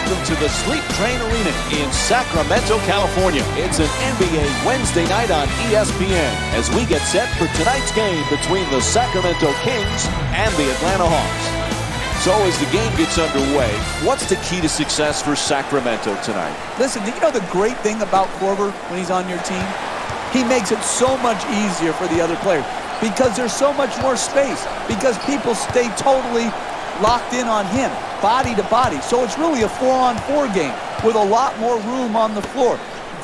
welcome to the Sleep Train Arena in Sacramento, California. It's an NBA Wednesday night on ESPN as we get set for tonight's game between the Sacramento Kings and the Atlanta Hawks. So as the game gets underway, what's the key to success for Sacramento tonight? Listen, you know the great thing about Korver when he's on your team? He makes it so much easier for the other players because there's so much more space, because people stay totally locked in on him, body to body. So it's really a 4-on-4 game with a lot more room on the floor.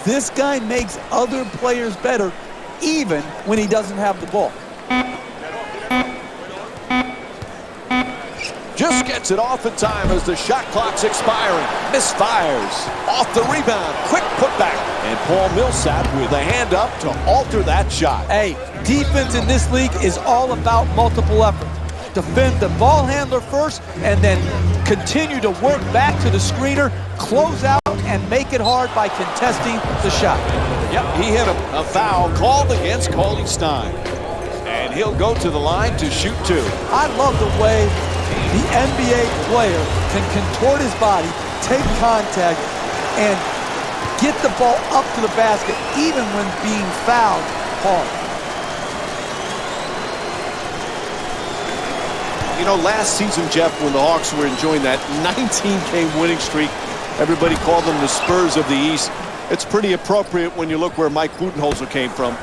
This guy makes other players better even when he doesn't have the ball. Just gets it off in time as the shot clock's expiring. Misfires. Off the rebound. Quick putback. And Paul Millsap with a hand up to alter that shot. Hey, defense in this league is all about multiple efforts. Defend the ball handler first and then continue to work back to the screener, close out, and make it hard by contesting the shot. Yep, he hit him. A foul called against Cauley Stein. And he'll go to the line to shoot two. I love the way the NBA player can contort his body, take contact, and get the ball up to the basket even when being fouled hard. You know, last season, Jeff, when the Hawks were enjoying that 19-game winning streak, everybody called them the Spurs of the East. It's pretty appropriate when you look where Mike Budenholzer came from.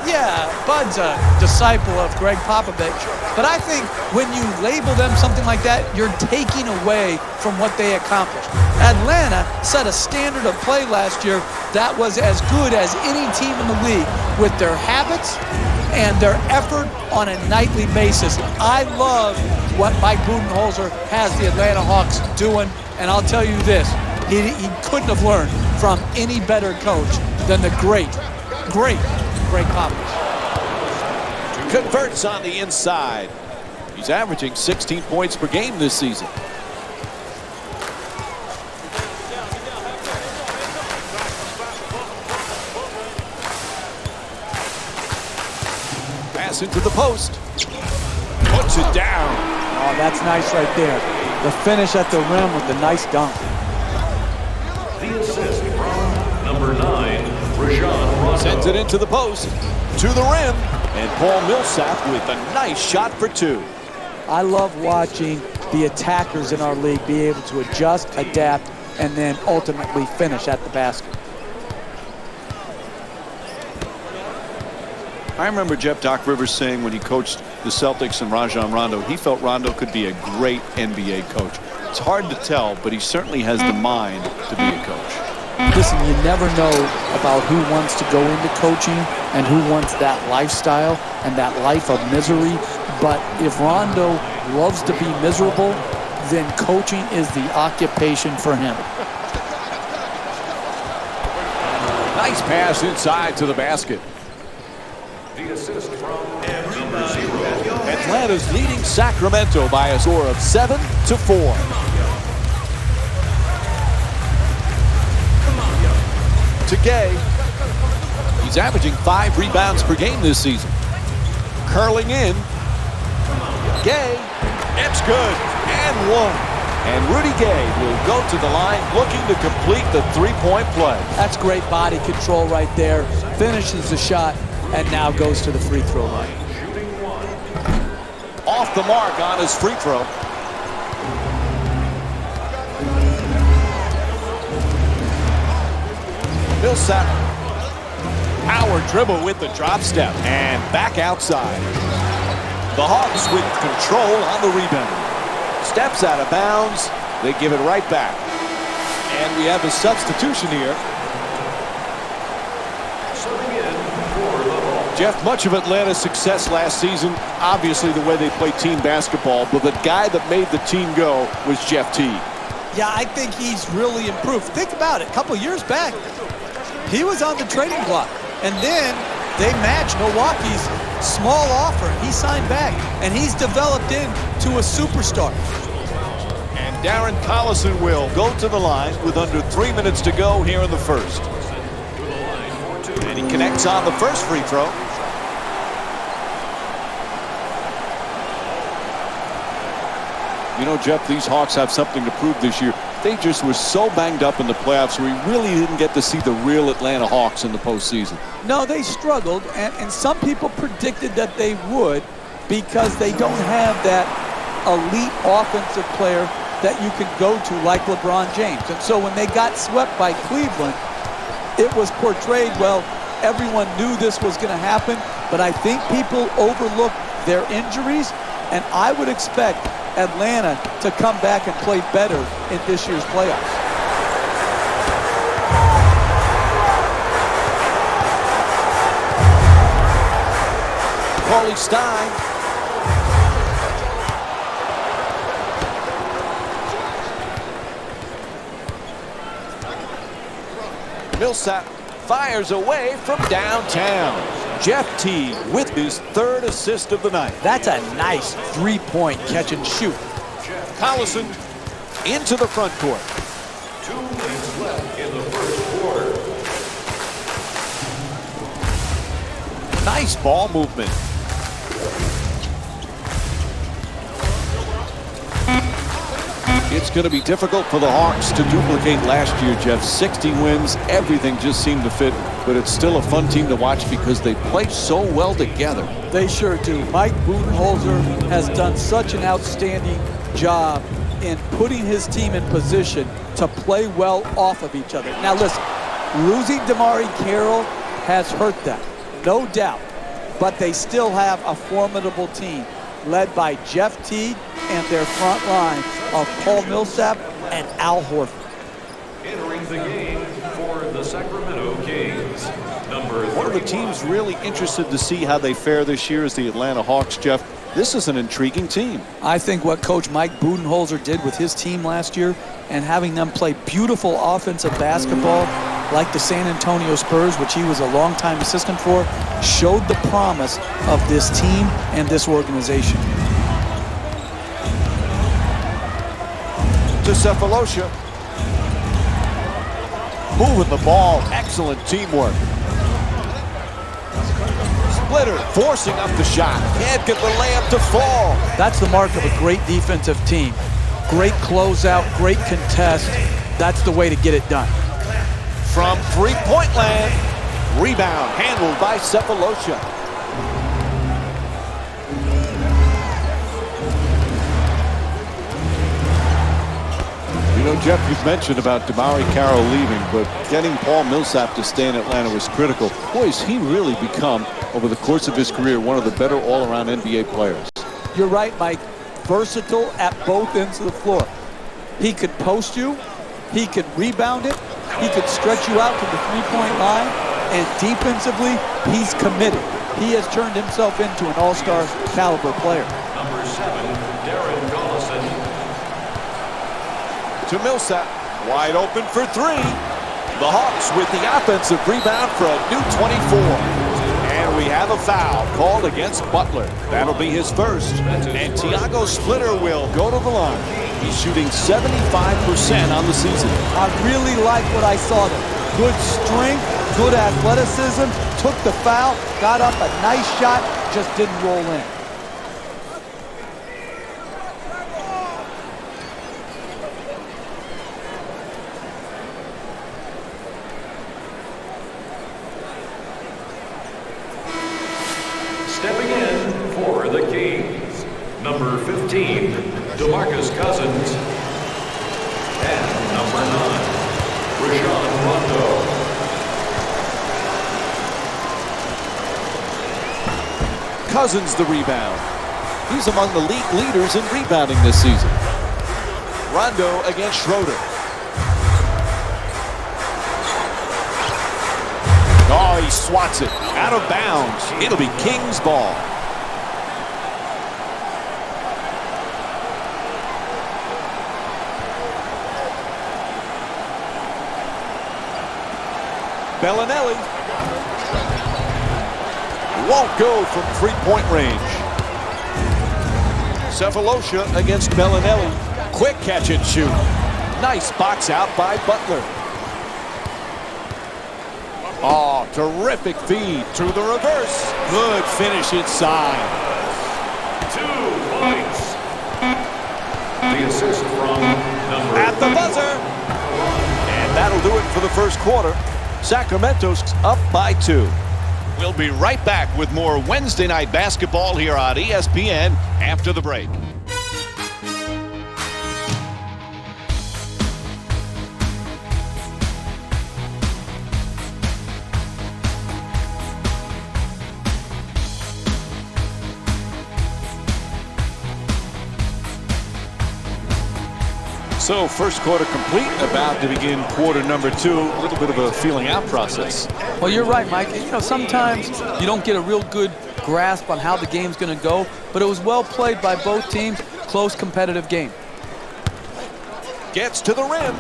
Yeah, Bud's a disciple of Greg Popovich, but I think when you label them something like that, you're taking away from what they accomplished. Atlanta set a standard of play last year that was as good as any team in the league with their habits and their effort on a nightly basis. I love what Mike Budenholzer has the Atlanta Hawks doing, and I'll tell you this, he couldn't have learned from any better coach than the great Popovich. Converts on the inside. He's averaging 16 points per game this season. Pass into the post. Puts it down. Oh, that's nice right there. The finish at the rim with the nice dunk. The assist from number 9, Rajon Rondo. Sends it into the post, to the rim, and Paul Millsap with a nice shot for two. I love watching the attackers in our league be able to adjust, adapt, and then ultimately finish at the basket. I remember Jeff Doc Rivers saying when he coached the Celtics and Rajon Rondo, he felt Rondo could be a great NBA coach. It's hard to tell, but he certainly has the mind to be a coach. Listen, you never know about who wants to go into coaching and who wants that lifestyle and that life of misery. But if Rondo loves to be miserable, then coaching is the occupation for him. Nice pass inside to the basket. The assist from number 0. Atlanta's leading Sacramento by a score of 7-4. To Gay. He's averaging 5 rebounds per game this season. Curling in. Gay. It's good. And one. And Rudy Gay will go to the line looking to complete the three-point play. That's great body control right there. Finishes the shot and now goes to the free throw line. Off the mark on his free throw. Millsap. Power dribble with the drop step and back outside. The Hawks with control on the rebound. Steps out of bounds. They give it right back. And we have a substitution here. Jeff, much of Atlanta's success last season, obviously the way they play team basketball, but the guy that made the team go was Jeff Teague. Yeah, I think he's really improved. Think about it. A couple years back, he was on the trading block. And then they matched Milwaukee's small offer. He signed back, and he's developed into a superstar. And Darren Collison will go to the line with under 3 minutes to go here in the first. And he connects on the first free throw. You know, Jeff, these Hawks have something to prove this year. They just were so banged up in the playoffs, we really didn't get to see the real Atlanta Hawks in the postseason. No, they struggled, and some people predicted that they would because they don't have that elite offensive player that you can go to like LeBron James. And so when they got swept by Cleveland, it was portrayed, well, everyone knew this was going to happen, but I think people overlooked their injuries, and I would expect Atlanta to come back and play better in this year's playoffs. Paulie Stein. Millsap fires away from downtown. Jeff Teague with his third assist of the night. That's a nice three-point catch and shoot. Collison into the front court. 2 minutes left in the first quarter. Nice ball movement. It's going to be difficult for the Hawks to duplicate last year, Jeff. 60 wins, everything just seemed to fit, but it's still a fun team to watch because they play so well together. They sure do. Mike Budenholzer has done such an outstanding job in putting his team in position to play well off of each other. Now listen, losing DeMarre Carroll has hurt them, no doubt, but they still have a formidable team led by Jeff Teague and their front line of Paul Millsap and Al Horford. Entering the game for the Sacramento Kings, number 31. One of the teams really interested to see how they fare this year is the Atlanta Hawks, Jeff. This is an intriguing team. I think what Coach Mike Budenholzer did with his team last year and having them play beautiful offensive basketball like the San Antonio Spurs, which he was a longtime assistant for, showed the promise of this team and this organization. To Cephalosha. Moving the ball, excellent teamwork. Splitter forcing up the shot. Can't get the layup to fall. That's the mark of a great defensive team. Great closeout, great contest. That's the way to get it done. From three-point land, rebound handled by Cephalosha. You know, Jeff, you've mentioned about DeMarre Carroll leaving, but getting Paul Millsap to stay in Atlanta was critical. Boy, has he really become, over the course of his career, one of the better all-around NBA players. You're right, Mike. Versatile at both ends of the floor. He could post you, he could rebound it, he could stretch you out to the three-point line, and defensively, he's committed. He has turned himself into an all-star caliber player. Number 7, Darren Collison. To Millsap, wide open for three. The Hawks with the offensive rebound for a new 24. And we have a foul called against Butler. That'll be his first. And Tiago Splitter will go to the line. He's shooting 75% on the season. I really like what I saw there. Good strength, good athleticism, took the foul, got up a nice shot, just didn't roll in. Stepping in for the Kings, number 15, DeMarcus Cousins. And number 9, Rajon Rondo. Cousins the rebound. He's among the league leaders in rebounding this season. Rondo against Schroeder. Oh, he swats it out of bounds. It'll be Kings ball. Bellinelli won't go from three-point range. Cephalosha against Bellinelli. Quick catch and shoot. Nice box out by Butler. Oh, terrific feed to the reverse. Good finish inside. 2 points. The assist from number At the buzzer. And that'll do it for the first quarter. Sacramento's up by 2. We'll be right back with more Wednesday night basketball here on ESPN after the break. So first quarter complete, about to begin quarter number 2. A little bit of a feeling out process. Well, you're right, Mike. You know, sometimes you don't get a real good grasp on how the game's going to go, but it was well played by both teams. Close, competitive game. Gets to the rim.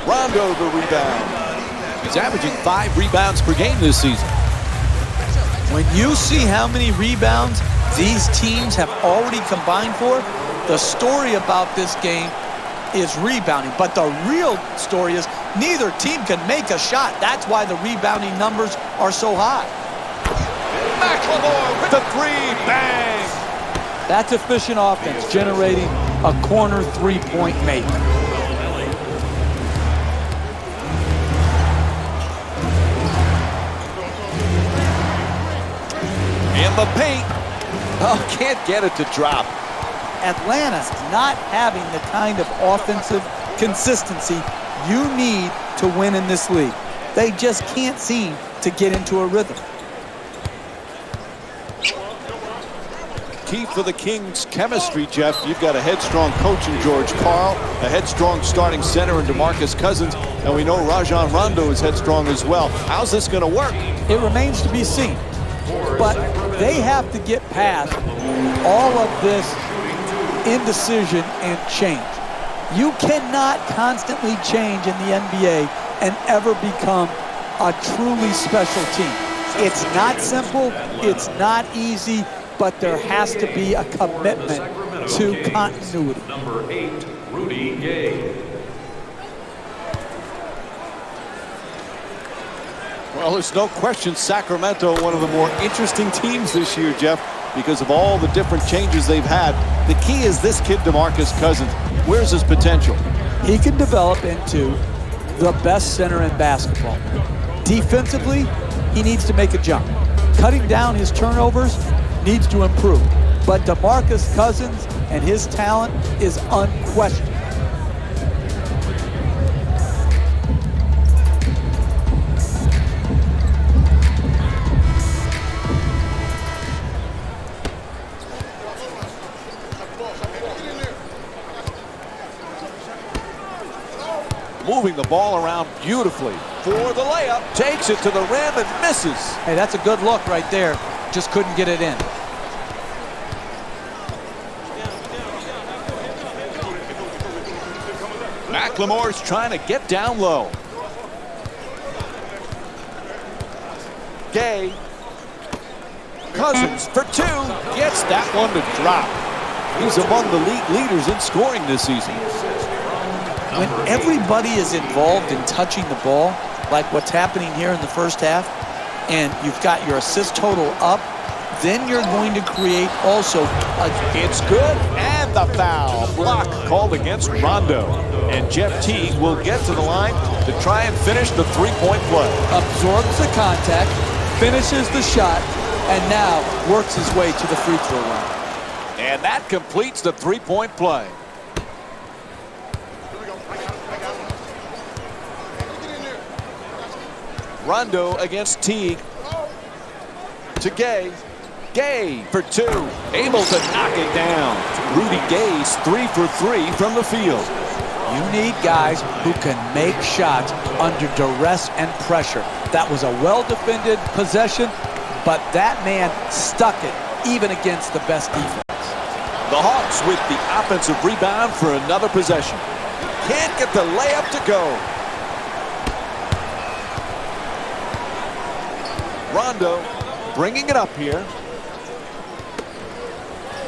Rondo the rebound. He's averaging 5 rebounds per game this season. When you see how many rebounds these teams have already combined for, the story about this game is rebounding. But the real story is neither team can make a shot. That's why the rebounding numbers are so high. McLemore with the 3, bang! That's efficient offense, generating a corner three-point make. In the paint. Oh, can't get it to drop. Atlanta's not having the kind of offensive consistency you need to win in this league. They just can't seem to get into a rhythm. Key for the Kings' chemistry, Jeff. You've got a headstrong coach in George Karl, a headstrong starting center in DeMarcus Cousins, and we know Rajon Rondo is headstrong as well. How's this going to work? It remains to be seen, but they have to get past all of this indecision and change. You cannot constantly change in the NBA and ever become a truly special team. It's not simple, it's not easy, but there has to be a commitment to continuity. Number 8, Rudy Gay. Well, there's no question Sacramento, one of the more interesting teams this year, Jeff, because of all the different changes they've had. The key is this kid, DeMarcus Cousins. Where's his potential? He can develop into the best center in basketball. Defensively, he needs to make a jump. Cutting down his turnovers needs to improve. But DeMarcus Cousins and his talent is unquestioned. Moving the ball around beautifully for the layup. Takes it to the rim and misses. Hey, that's a good look right there. Just couldn't get it in. McLemore's trying to get down low. Gay. Cousins for 2. Gets that one to drop. He's among the league leaders in scoring this season. When everybody is involved in touching the ball, like what's happening here in the first half, and you've got your assist total up, then you're going to create also It's good, and the foul. Block called against Rondo. And Jeff Teague will get to the line to try and finish the three-point play. absorbs the contact, finishes the shot, and now works his way to the free throw line. And that completes the three-point play. Rondo against Teague. To Gay. Gay for 2. Able to knock it down. Rudy Gay's 3 for 3 from the field. You need guys who can make shots under duress and pressure. That was a well-defended possession, but that man stuck it even against the best defense. The Hawks with the offensive rebound for another possession. Can't get the layup to go. Rondo bringing it up here.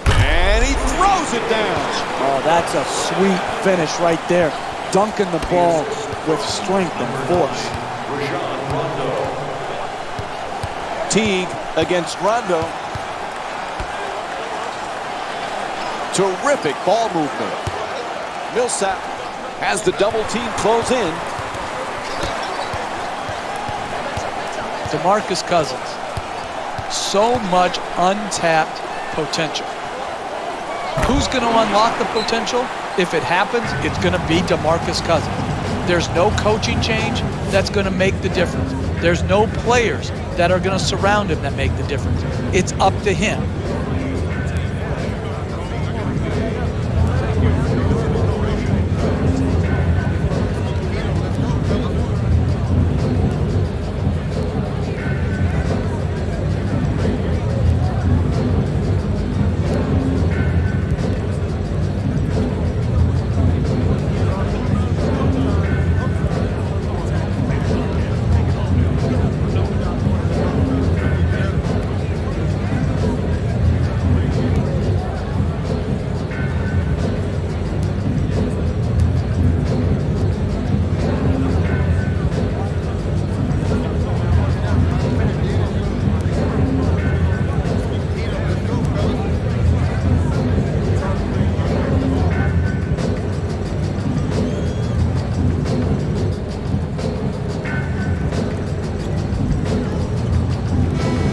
And he throws it down. Oh, that's a sweet finish right there. Dunking the ball with strength and force. Teague against Rondo. Terrific ball movement. Millsap has the double team close in. DeMarcus Cousins. So much untapped potential. Who's going to unlock the potential? If it happens, it's going to be DeMarcus Cousins. There's no coaching change that's going to make the difference. There's no players that are going to surround him that make the difference. It's up to him.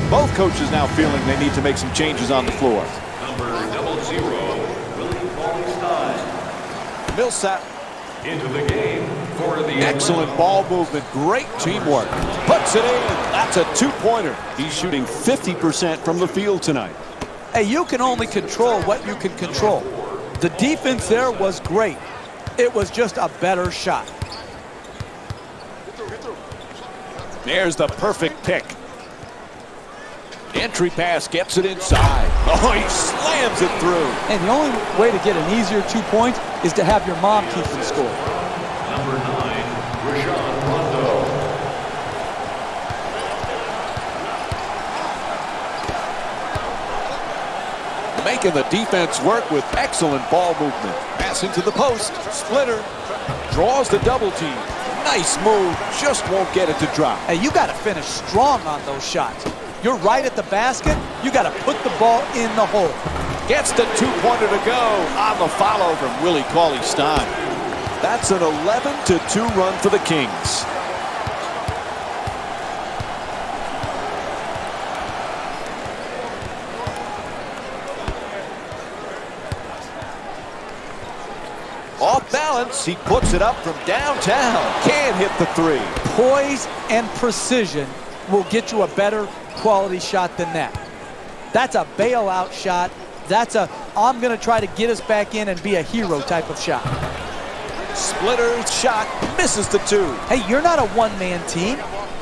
Both coaches now feeling they need to make some changes on the floor. Number 00, Willie Cauley-Stein. Millsap Into the game for the excellent ball movement, great teamwork. Puts it in. That's a two-pointer. He's shooting 50% from the field tonight. Hey, you can only control what you can control. The defense there was great. It was just a better shot. There's the perfect pick. Entry pass gets it inside. Oh, he slams it through. And the only way to get an easier 2 points is to have your mom keep the score. Number 9, Rajon Rondo. Making the defense work with excellent ball movement. Passing to the post. Splitter draws the double team. Nice move. Just won't get it to drop. Hey, you got to finish strong on those shots. You're right at the basket. You got to put the ball in the hole. Gets the two-pointer to go on the follow from Willie Cauley-Stein. That's an 11-2 run for the Kings. Off balance, he puts it up from downtown. Can't hit the three. Poise and precision will get you a better quality shot than that. That's a bailout shot. That's a I'm going to try to get us back in and be a hero type of shot. Splitter shot misses the two. Hey, you're not a one-man team.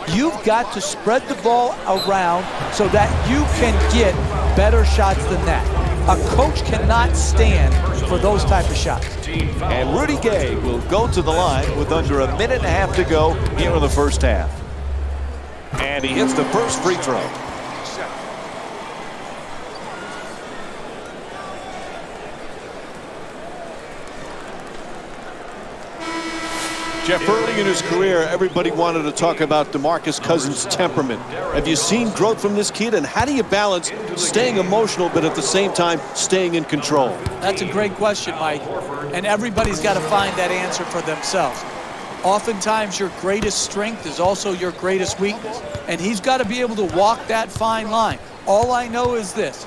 You've got to spread the ball around so that you can get better shots than that. A coach cannot stand for those type of shots. And Rudy Gay will go to the line with under a minute and a half to go here in the first half. And he hits the first free throw. Jeff, early in his career, everybody wanted to talk about DeMarcus Cousins' temperament. Have you seen growth from this kid, and how do you balance staying emotional but at the same time staying in control? That's a great question, Mike, and everybody's got to find that answer for themselves. Oftentimes, your greatest strength is also your greatest weakness, and he's got to be able to walk that fine line. All I know is this: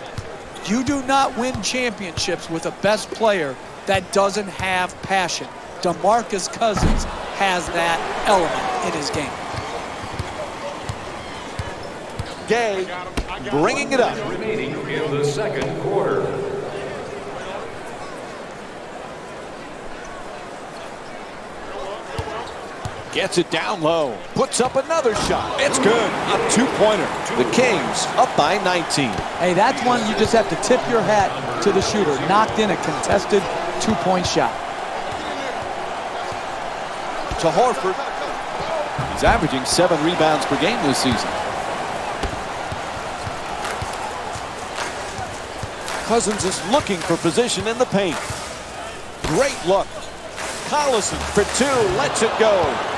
you do not win championships with a best player that doesn't have passion. DeMarcus Cousins has that element in his game. Gay bringing it up. remaining in the second quarter. Gets it down low. Puts up another shot. It's good. A two-pointer. The Kings up by 19. Hey, that's one you just have to tip your hat to the shooter. Knocked in a contested two-point shot. To Horford. He's averaging 7 rebounds per game this season. Cousins is looking for position in the paint. Great look. Collison for two. Lets it go.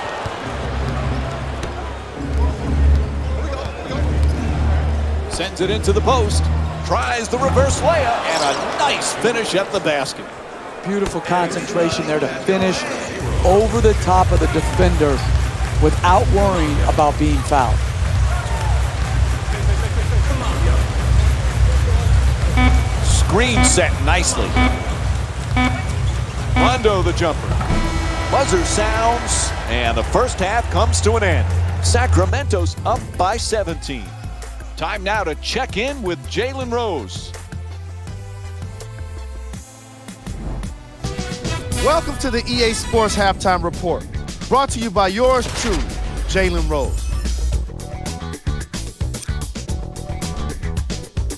Sends it into the post. Tries the reverse layup. And a nice finish at the basket. beautiful concentration there to finish over the top of the defender without worrying about being fouled. Screen set nicely. Rondo the jumper. Buzzer sounds, and the first half comes to an end. Sacramento's up by 17. Time now to check in with Jalen Rose. Welcome to the EA Sports Halftime Report, brought to you by yours truly, Jalen Rose.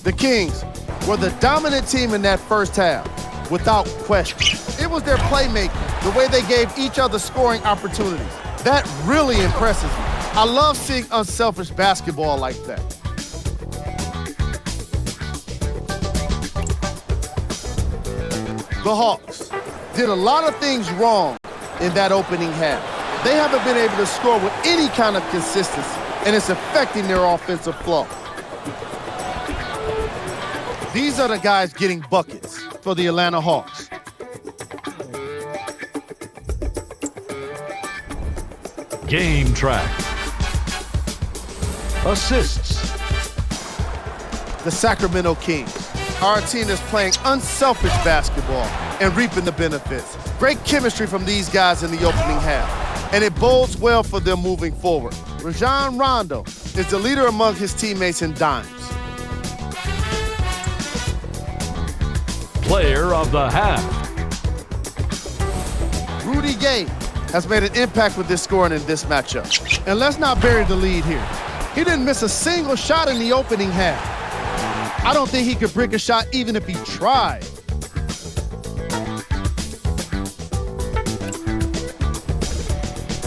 The Kings were the dominant team in that first half, without question. It was their playmaking, the way they gave each other scoring opportunities. That really impresses me. I love seeing unselfish basketball like that. The Hawks did a lot of things wrong in that opening half. They haven't been able to score with any kind of consistency, and it's affecting their offensive flow. These are the guys getting buckets for the Atlanta Hawks. Game track. Assists. The Sacramento Kings. Our team is playing unselfish basketball and reaping the benefits. Great chemistry from these guys in the opening half, and it bodes well for them moving forward. Rajon Rondo is the leader among his teammates in dimes. Player of the half. Rudy Gay has made an impact with this scoring in this matchup. And let's not bury the lead here. He didn't miss a single shot in the opening half. I don't think he could brick a shot even if he tried.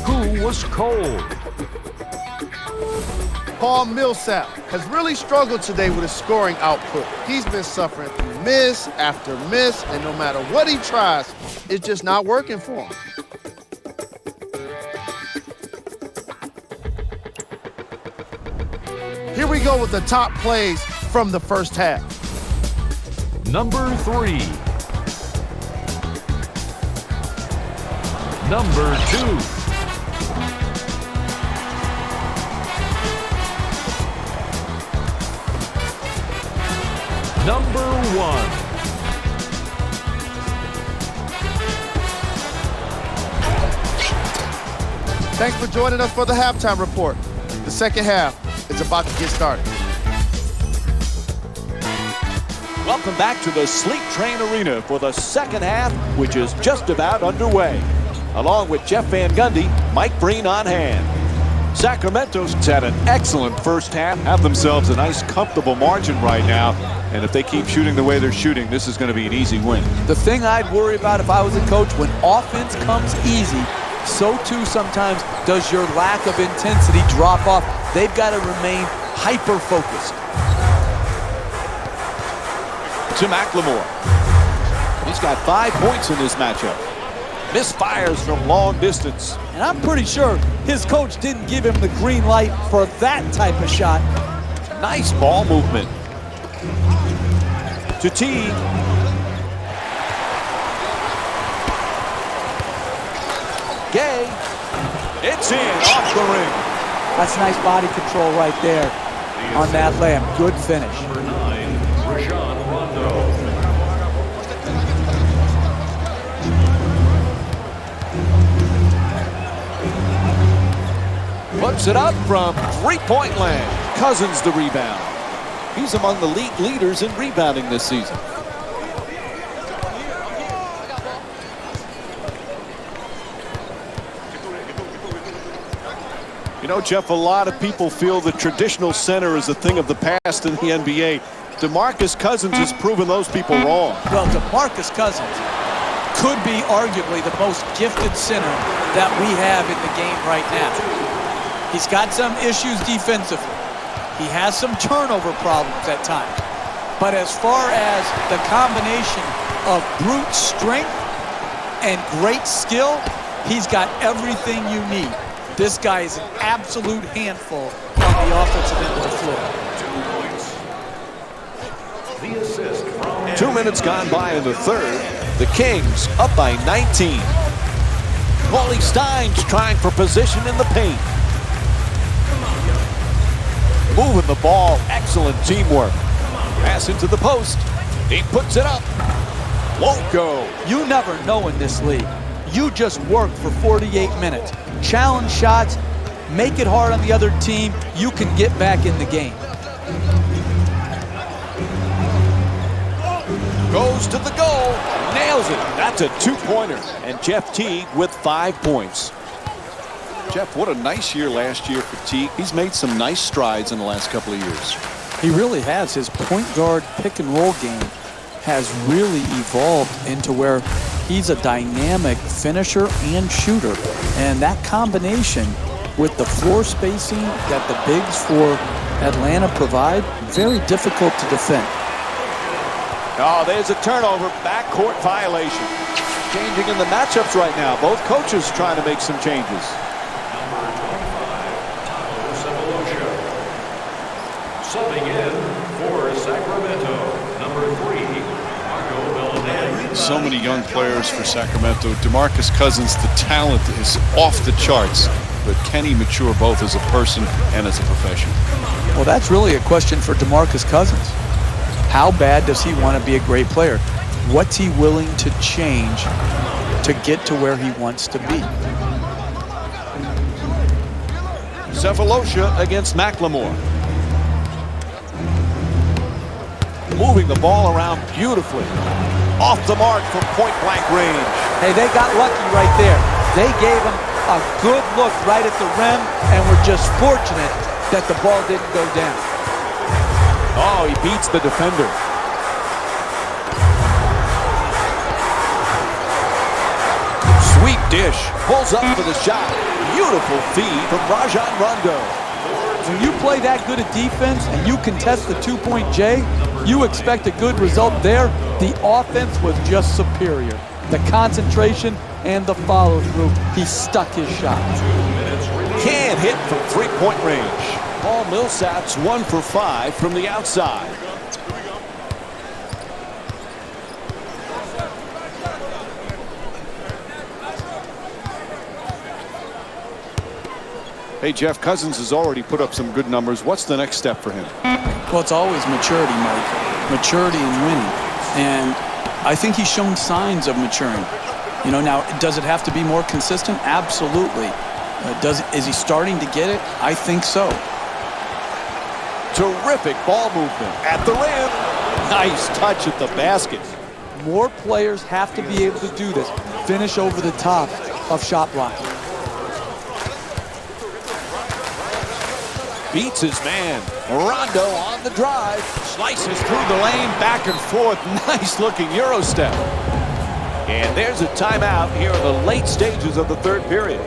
Who was cold? Paul Millsap has really struggled today with his scoring output. He's been suffering through miss after miss, and no matter what he tries, it's just not working for him. Here we go with the top plays from the first half. Number 3. Number 2. Number 1. Thanks for joining us for the halftime report. The second half is about to get started. Welcome back to the Sleep Train Arena for the second half, which is just about underway. Along with Jeff Van Gundy, Mike Breen on hand. Sacramento's had an excellent first half, have themselves a nice, comfortable margin right now. And if they keep shooting the way they're shooting, this is going to be an easy win. The thing I'd worry about if I was a coach, when offense comes easy, so too sometimes does your lack of intensity drop off. They've got to remain hyper-focused. To McLemore. He's got 5 points in this matchup. Misfires from long distance. And I'm pretty sure his coach didn't give him the green light for that type of shot. Nice ball movement. To Teague. Gay. It's in off the ring. That's nice body control right there on that layup. Good finish. Number 9. Rajon Rondo. Puts it up from three-point land. Cousins the rebound. He's among the league leaders in rebounding this season. You know, Jeff, a lot of people feel the traditional center is a thing of the past in the NBA. DeMarcus Cousins has proven those people wrong. Well, DeMarcus Cousins could be arguably the most gifted center that we have in the game right now. He's got some issues defensively. He has some turnover problems at times. But as far as the combination of brute strength and great skill, he's got everything you need. This guy is an absolute handful on the offensive end of the floor. 2 points. The assist from 2 minutes gone by in the third. The Kings up by 19. Paulie Stein's trying for position in the paint. Moving the ball, excellent teamwork. Pass into the post. He puts it up. Won't go. You never know in this league. You just work for 48 minutes. Challenge shots, make it hard on the other team. You can get back in the game. Goes to the goal. Nails it. That's a two-pointer. And Jeff Teague with 5 points. Jeff, what a nice year last year for Teague. He's made some nice strides in the last couple of years. He really has. His point guard pick and roll game has really evolved into where he's a dynamic finisher and shooter. And that combination with the floor spacing that the bigs for Atlanta provide, very difficult to defend. Oh, there's a turnover. Backcourt violation. Changing in the matchups right now. Both coaches trying to make some changes. Subbing in for Sacramento, number 3, Marco Bellinelli. So many young players for Sacramento. DeMarcus Cousins, the talent is off the charts, but can he mature both as a person and as a professional? Well, that's really a question for DeMarcus Cousins. How bad does he want to be a great player? What's he willing to change to get to where he wants to be? Cephalosha against McLemore. Moving the ball around beautifully. Off the mark from point-blank range. Hey, they got lucky right there. They gave him a good look right at the rim and were just fortunate that the ball didn't go down. Oh, he beats the defender. Sweet dish. Pulls up for the shot. Beautiful feed from Rajon Rondo. When you play that good a defense and you contest the two-point J, you expect a good result there. The offense was just superior. The concentration and the follow-through, he stuck his shot. Can't hit from three-point range. Paul Millsap's 1 for 5 from the outside. Hey, Jeff, Cousins has already put up some good numbers. What's the next step for him? Well, it's always maturity, Mike. Maturity and winning. And I think he's shown signs of maturing. You know, now, does it have to be more consistent? Absolutely. Is he starting to get it? I think so. Terrific ball movement at the rim. Nice touch at the basket. More players have to be able to do this. Finish over the top of shot blocking. Beats his man. Rondo on the drive. Slices through the lane, back and forth. Nice looking Euro step. And there's a timeout here in the late stages of the third period.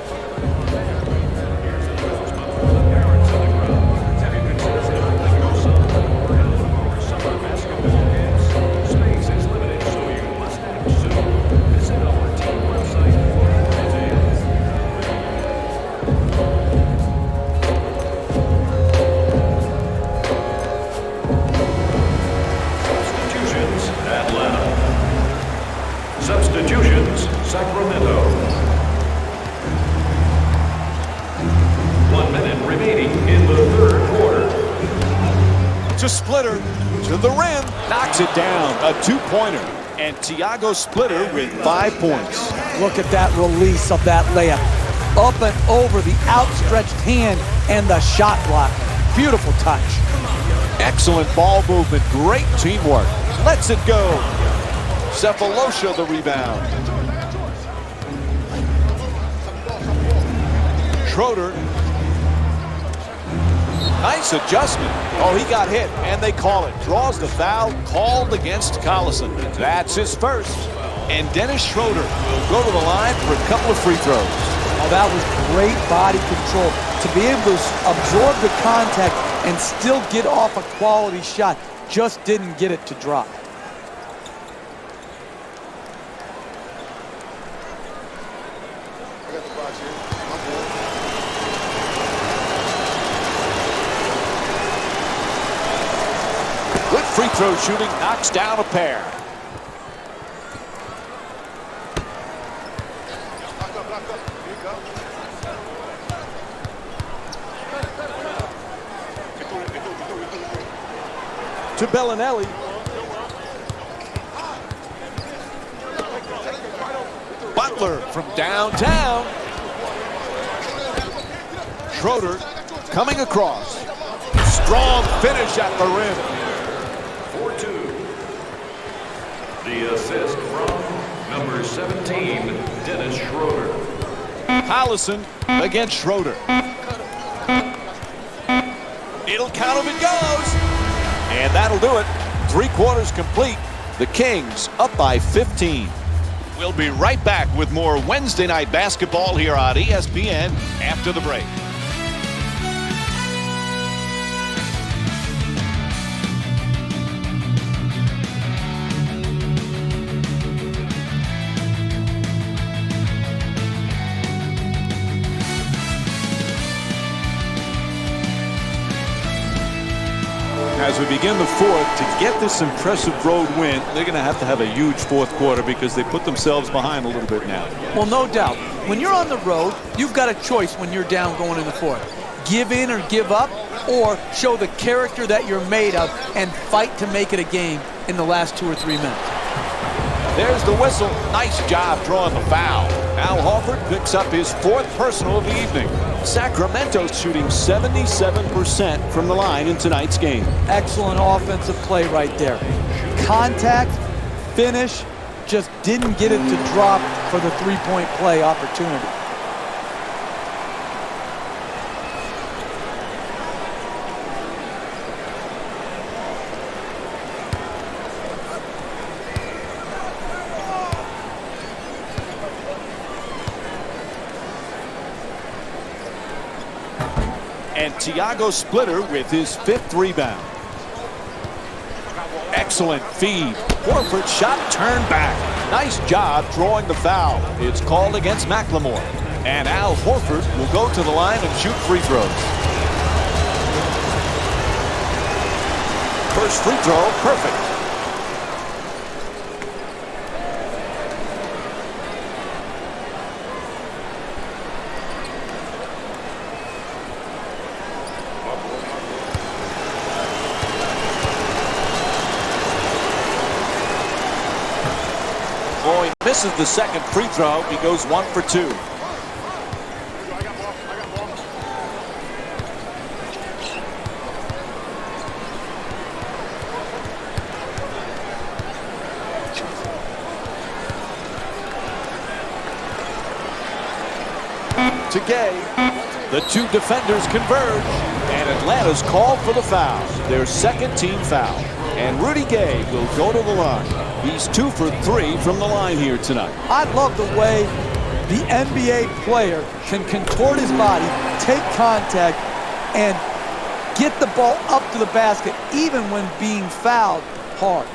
Substitutions, Sacramento. 1 minute remaining in the third quarter. To Splitter, to the rim, knocks it down, a two-pointer. And Tiago Splitter with 5 points. Look at that release of that layup. Up and over the outstretched hand and the shot block. Beautiful touch. Excellent ball movement, great teamwork. Lets it go. Cephalosha the rebound. Schroeder. Nice adjustment. Oh, he got hit, and they call it. Draws the foul, called against Collison. That's his first. And Dennis Schroeder will go to the line for a couple of free throws. Oh, that was great body control. To be able to absorb the contact and still get off a quality shot. Just didn't get it to drop. Good free throw shooting, knocks down a pair. To Bellinelli. Butler from downtown. Schroeder coming across. Strong finish at the rim. 4-2. The assist from number 17, Dennis Schroeder. Collison against Schroeder. It'll count if it goes. And that'll do it. 3 quarters complete. The Kings up by 15. We'll be right back with more Wednesday night basketball here on ESPN after the break. As we begin the fourth, to get this impressive road win, they're going to have a huge fourth quarter because they put themselves behind a little bit now. Well, no doubt. When you're on the road, you've got a choice when you're down going in the fourth. Give in or give up, or show the character that you're made of and fight to make it a game in the last 2 or 3 minutes. There's the whistle. Nice job drawing the foul. Al Horford picks up his 4th personal of the evening. Sacramento's shooting 77% from the line in tonight's game. Excellent offensive play right there. Contact, finish, just didn't get it to drop for the three-point play opportunity. And Tiago Splitter with his 5th rebound. Excellent feed. Horford shot turned back. Nice job drawing the foul. It's called against McLemore. And Al Horford will go to the line and shoot free throws. First free throw, perfect. Misses the second free throw. He goes 1 for 2. To Gay. The 2 defenders converge. And Atlanta's called for the foul. Their 2nd team foul. And Rudy Gay will go to the line. He's 2 for 3 from the line here tonight. I love the way the NBA player can contort his body, take contact, and get the ball up to the basket, even when being fouled hard.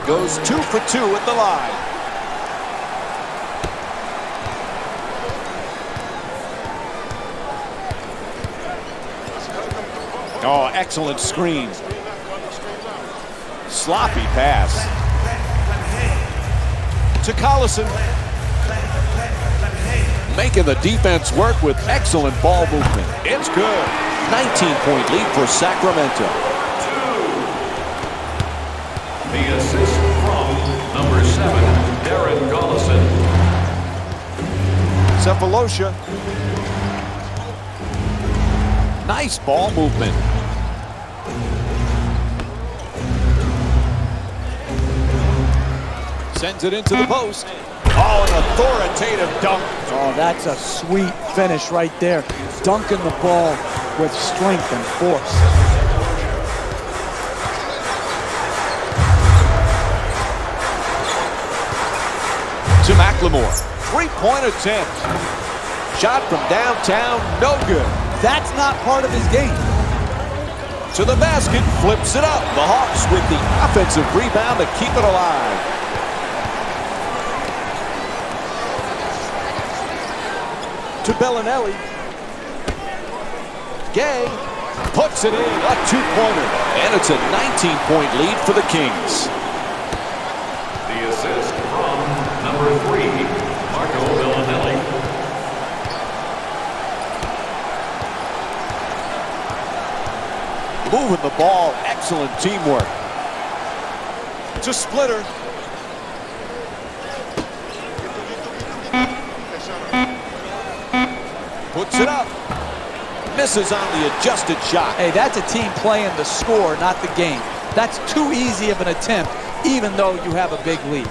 Goes 2 for 2 at the line. Oh, excellent screen. Sloppy pass. To Collison. Making the defense work with excellent ball movement. It's good. 19-point lead for Sacramento. The assist from number 7, Darren Collison. Cephalosha. Nice ball movement. Sends it into the post. Oh, an authoritative dunk. Oh, that's a sweet finish right there. Dunking the ball with strength and force. To McLemore. 3-point attempt. Shot from downtown, no good. That's not part of his game. To the basket, flips it up. The Hawks with the offensive rebound to keep it alive. To Bellinelli. Gay puts it in, a two-pointer. And it's a 19-point lead for the Kings. The assist from number 3, Marco Bellinelli. Moving the ball, excellent teamwork. To Splitter. Puts it up. Misses on the adjusted shot. Hey, that's a team playing the score, not the game. That's too easy of an attempt, even though you have a big lead.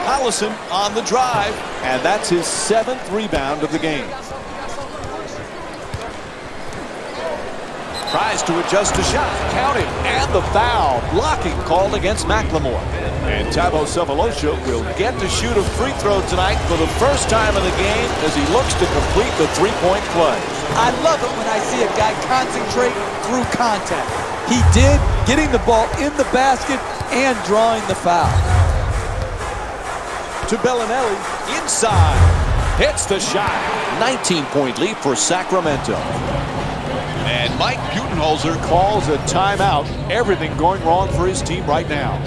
Allison on the drive, and that's his 7th rebound of the game. Tries to adjust the shot, counted, and the foul. Blocking called against McLemore. And Thabo Sefolosha will get to shoot a free throw tonight for the first time in the game as he looks to complete the three-point play. I love it when I see a guy concentrate through contact. He did, getting the ball in the basket and drawing the foul. To Bellinelli, inside. Hits the shot. 19-point lead for Sacramento. And Mike Budenholzer calls a timeout. Everything going wrong for his team right now.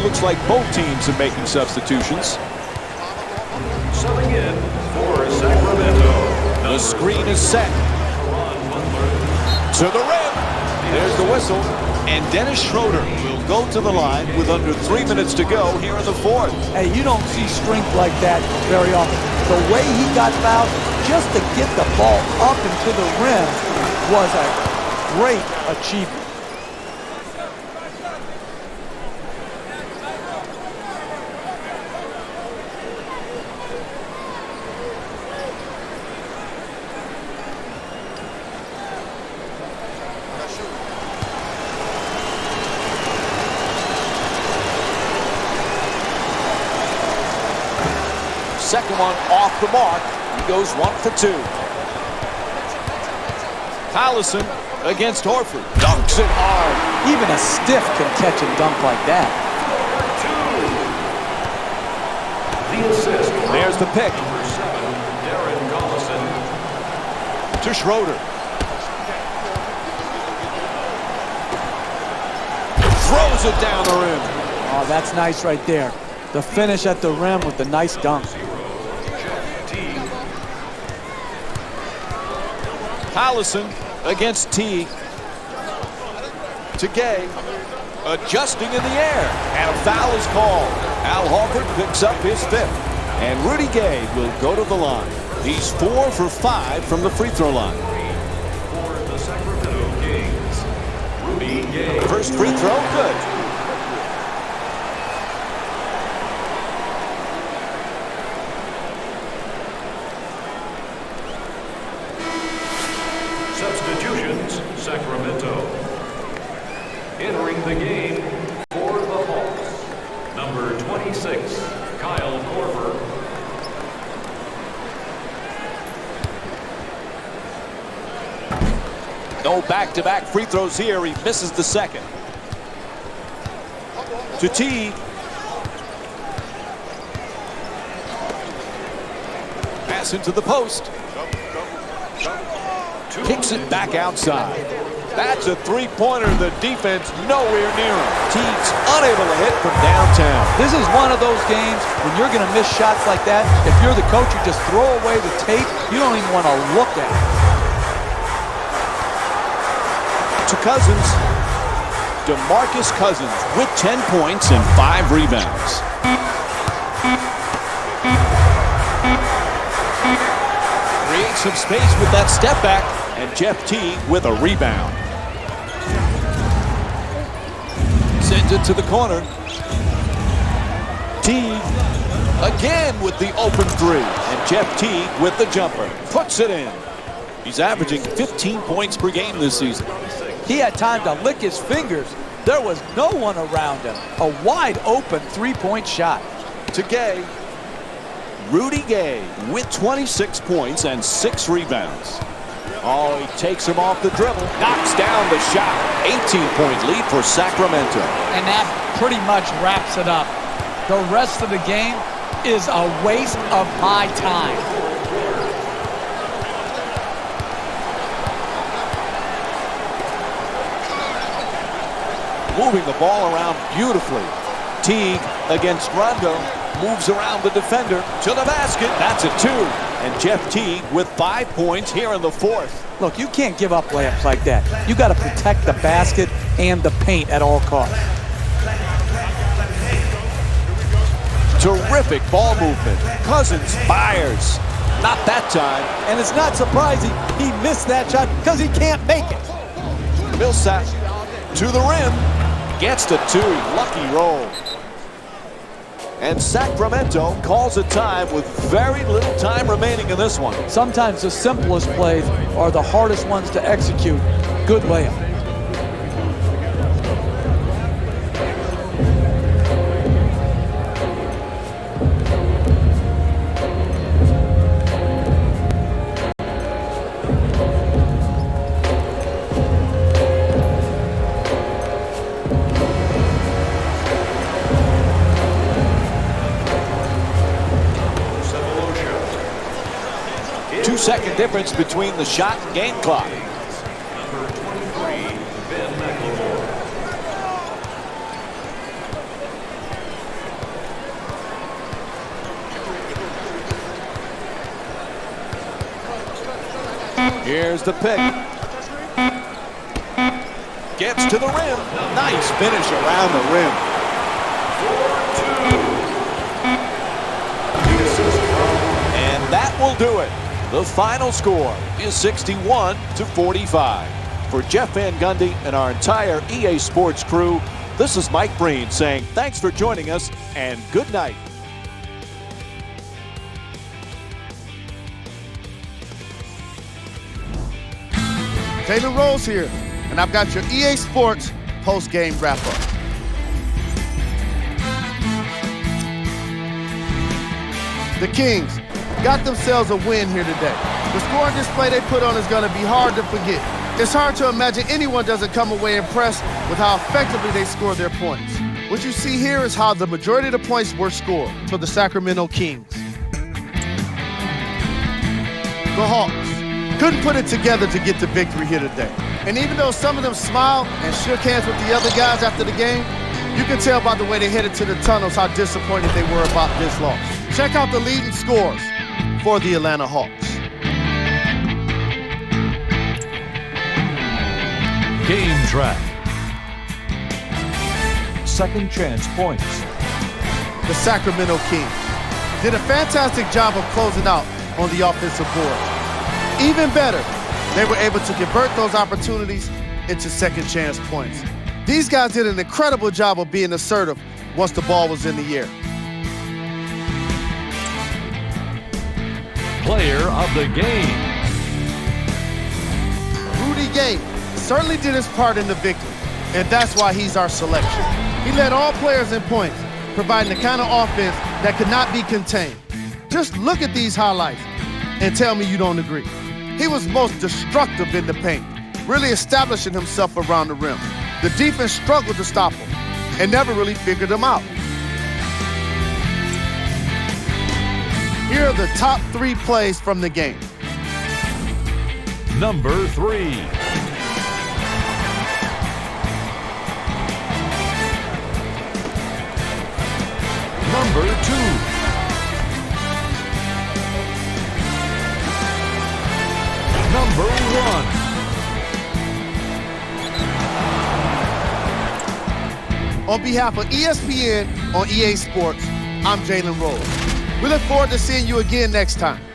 Looks like both teams are making substitutions. Subbing in for Sacramento. The screen is set. To the rim. There's the whistle. And Dennis Schroeder will go to the line with under 3 minutes to go here in the 4th. Hey, you don't see strength like that very often. The way he got fouled just to get the ball up and to the rim was a great achievement. Second one off the mark. He goes 1 for 2. Allison against Horford. Dunks it hard. Even a stiff can catch and dunk like that. The assist. There's the pick. Number 7, Darren Collison. To Schroeder. Throws it down the rim. Oh, that's nice right there. The finish at the rim with the nice dunk. Allison against T. To Gay. Adjusting in the air. And a foul is called. Al Horford picks up his 5th. And Rudy Gay will go to the line. He's 4 for 5 from the free throw line. For the Sacramento Kings, Rudy Gay. First free throw, good. Substitutions, Sacramento. Entering the game for the Hawks, number 26, Kyle Korver. No back-to-back free throws here. He misses the second. To T. Pass into the post. Kicks it back outside. That's a three-pointer. The defense nowhere near him. Teague's unable to hit from downtown. This is one of those games when you're going to miss shots like that. If you're the coach, you just throw away the tape. You don't even want to look at it. To Cousins. DeMarcus Cousins with 10 points and 5 rebounds. Creates some space with that step back, and Jeff Teague with a rebound. Sends it to the corner. Teague again with the open three, and Jeff Teague with the jumper. Puts it in. He's averaging 15 points per game this season. He had time to lick his fingers. There was no one around him. A wide open three-point shot. To Gay. Rudy Gay with 26 points and 6 rebounds. Oh, he takes him off the dribble. Knocks down the shot. 18-point lead for Sacramento. And that pretty much wraps it up. The rest of the game is a waste of my time. Moving the ball around beautifully. Teague against Rondo. Moves around the defender to the basket. That's a 2. And Jeff Teague with 5 points here in the fourth. Look, you can't give up layups like that. You got to protect the basket and the paint at all costs. Terrific ball movement. Cousins fires. Not that time. And it's not surprising he missed that shot because he can't make it. Millsap to the rim. Gets to 2. Lucky roll. And Sacramento calls a time with very little time remaining in this one. Sometimes the simplest plays are the hardest ones to execute. Good layup. Second difference between the shot and game clock. Number 23, Ben McLemore. Here's the pick. Gets to the rim. Nice finish around the rim. 4-2. And that will do it. The final score is 61-45. For Jeff Van Gundy and our entire EA Sports crew, this is Mike Breen saying thanks for joining us and good night. Taylor Rose here, and I've got your EA Sports post-game wrap-up. The Kings got themselves a win here today. The scoring display they put on is going to be hard to forget. It's hard to imagine anyone doesn't come away impressed with how effectively they score their points. What you see here is how the majority of the points were scored for the Sacramento Kings. The Hawks couldn't put it together to get the victory here today. And even though some of them smiled and shook hands with the other guys after the game, you can tell by the way they headed to the tunnels how disappointed they were about this loss. Check out the leading scores for the Atlanta Hawks. Game track. Second chance points. The Sacramento Kings did a fantastic job of closing out on the offensive board. Even better, they were able to convert those opportunities into second chance points. These guys did an incredible job of being assertive once the ball was in the air. Player of the game. Rudy Gay certainly did his part in the victory, and that's why he's our selection. He led all players in points, providing the kind of offense that could not be contained. Just look at these highlights and tell me you don't agree. He was most destructive in the paint, really establishing himself around the rim. The defense struggled to stop him and never really figured him out. Here are the top 3 plays from the game. Number 3. Number 2. Number 1. On behalf of ESPN on EA Sports, I'm Jalen Rose. We look forward to seeing you again next time.